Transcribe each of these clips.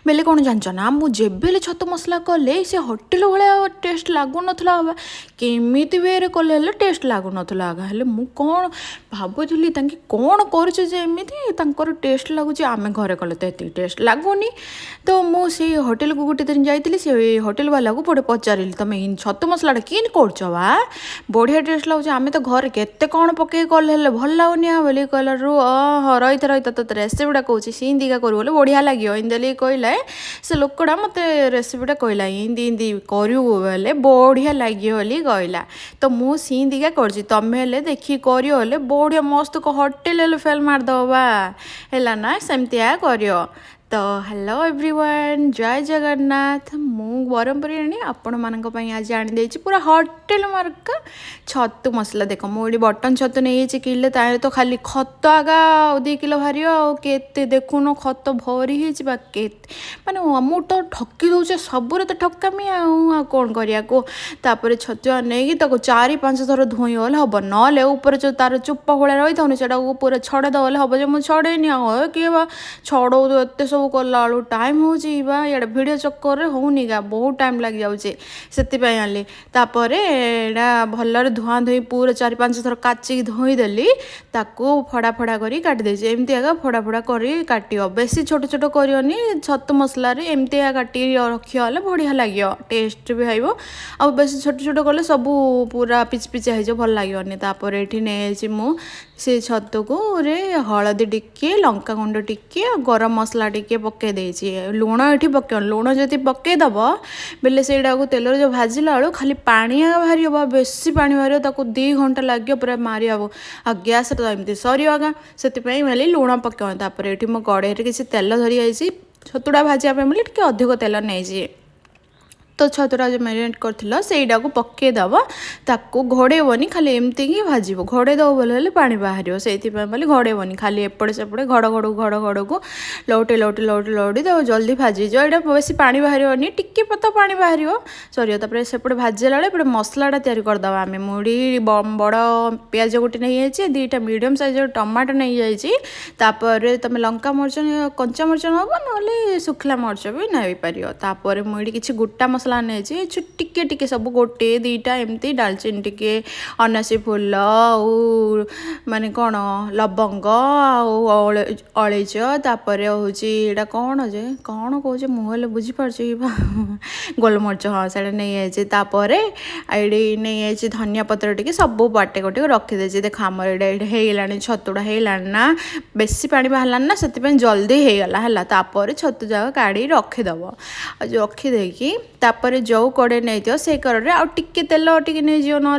बेले कौन जान ना मुझे छतु मसला कले से होटेल भाया टेस्ट लगुन केमी वे कले टेस्ट लगुन हेल्ले मु कौन भावुली कौन कर टेस्ट लगुच आम घरे कले तो ये टेस्ट लगुनि तो मुझे होटेल को गोटे दिन जाइली से होटेल वाला को पड़े पचारि तुम छतु मसला किन कर बढ़िया टेस्ट लगुच आम तो घर के कौन पकई कले भल लगुनि बोली कहला रू रही रही तो रेसिपीटा कौन सींदिका कर बढ़िया लगे इंदली कहला से लोकटा मत रेसिपीटा कहला इंदी इंदी करू बोले बढ़िया लगे बोली कहला तो मु सींदिका कर तुम्हें देखिए कर बढ़िया मस्त को होटेल फेल मारदबा है ना सेमतिया कर तो हेलो एवरीवन जय जगन्नाथ मु ब्रह्मपुरी आपण मानी आज आनी पूरा होटेल मार्का छतु मसला देख मुझे बटन छतु नहीं किले तो खाली खत आगा 2 किलो भारी आते देखुन खत भरी के माने मु तो ठकी दौचे सबूरे तो ठकामी कौन कर छतुआ नहीं 4-5 थर धोई गले हम ना ऊपर जो तार चुप्पा भाया रही था से पूरा छड़े दे हम जो मुझे छड़ेनी किए छड़ौ तो एत सब कला टाइम हो इे भिड चक्कर होनी गा बहुत टाइम लग जाऊे से आनी भल धुआं धोई पूरा 4-5 थर काचिक धोईदेली ताकू फड़ा फड़ा कर काटिदे एमती आगा फड़ा फड़ा कर काट बेसी छोट छोट करनी छतु मसला एमती काटी रखिए बढ़िया लगे टेस्ट भी आइब आ बेसी छोट छोट कले सब पूरा पिच पिचा हो भल लगे तापर ये नहीं मु से छतु को हलदी टिके लंका गुंड टिके गरम मसला टिके पकई देछि लुण ये पक लुण जदि पकईदब बेले से तेल जो भाजिला बेलू खाली पानी बाहर बेसी पानी बाहर 2 घंटा लगे पूरा मार आ गैस तो एमती सर आगा से भाई लुण पकड़ ये मो कड़े किसी तेल धरी आई छतुटा भाजापी टे अधिक तेल नहीं तो छतुटा जो मैरिनेट कर सहीटा को पकईदब ताकू घोड़ेबनी खाली एमती ही भाजब घोड़ेदब बोले पानी बाहर से घोड़ेबनी खाली एपटे सेपटे घड़ घड़ को लौटे लौटे लौटे लौटे तो जल्दी भाजीज यहाँ बेसी पानी बाहर टिके पता पानी बाहर सर सेपटे भाजला बेले मसलाटा तैयारी करदे आम मुड़ी बड़ पियाज गोटे नहीं जाइए 2टा मीडियम साइज टमाटो नहीं जाइए तुम लंका मर्च कंचा मर्च नब ना शुखला मर्च भी नहीं पार मुझे किसी गोटा मसला नहीं टिके टिके सब 1-2टा एमती डालचीनी टिके अनासी फूल माने कौन लवंग अलैच तापर हूँ कौन जे कौन कहे मुहले बुझीपार गोलमरिच हाँ से नहीं जापर ये नहीं धनिया पत्र टिके सब बाटे गोटे रखीदे देख आमर ये छतुटा होना बेसी पानी बाहर ना से जल्दी होगला है तापर छतु जाक काढ़ी रखीदब रखीदेकी तापर जो कड़े नहीं से कड़े आ टिके तेल टिके नहीं जो ना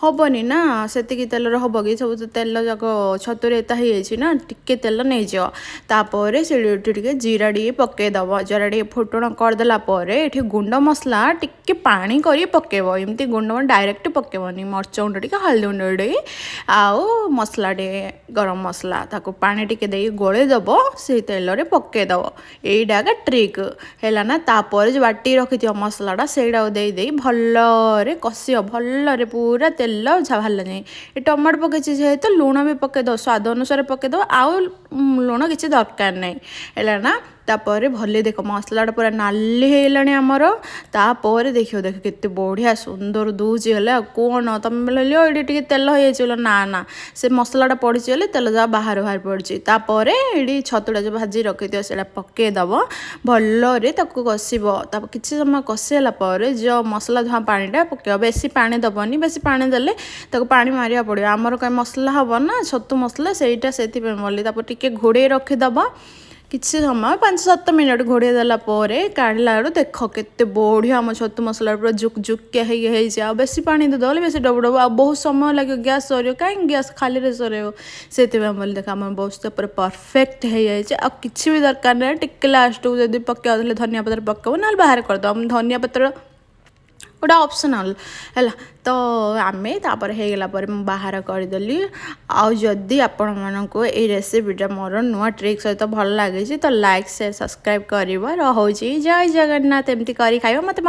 हेनी ना से तेल हम कि सब तो तेल जाक छतुरे एता ना टिके तेल नहीं जापर से जीरा टे पकईदब जीरा टे फुटण करदेला ये गुंड मसला टिके पानी कर पकेब एमती गुंड डायरेक्ट पकेबनी मर्च गुंड टे हल्दी गुंड टे आउ मसला टे गरम मसला ताको पानी टिके दे गोलेदब से तेल पकईदब यहीटा ट्रिक है ना तापर जो बाटी रखी मसलाटा से भल कषि भल पूरा तेल बाहर जाए ये टमाटो पकई जेहेतु लुण भी पकईद स्वाद अनुसार पकईद आउ लुण किसी दरकार नहीं है ना तापर भले देख मसलाटा पूरा नाली होगलानी आमर तापर देख देख केते बढ़िया सुंदर दूची है कौन तुम बोले ये तेल हो ना ना से मसलाटा पड़ी तेल जा बाहर बाहर पड़ी तापर ये छतुटा जो भाजी रखी से पकईदब भल कषब किसी समय कषिगला जो मसला धुआं पानीटा पकड़ बेसी पानी दबनी बेसी पानी देले पानी मारिया पड़ो आमर कहीं मसला हम ना छतु मसला सेटा से टिके घोड़े रखीदब किसी समय 5-7 मिनट घोड़े देला काढ़ला देख केते बढ़िया आम छतु मसला पूरा जुक जुकिया हो बेसी पानी देदेले बेसी डब डब आ बहुत समय लगे गैस सर कहीं गैस खाली सर से देख आम बहुत परफेक्ट हो जाए आ किसी भी दरकार ना टिके लास्ट को जब पकड़ धनिया पत्र पकब ना बाहर करदे धनिया पत्र गोटा ऑप्शनल है तो आम तापर होगला बाहर करदेली आदि आपण मानक ये रेसिपीटा मोर नुआ ट्रिक सहित भल लगे तो लाइक शेयर सब्सक्राइब कर रोचे जय जगन्नाथ एमती कर खाइबा मत।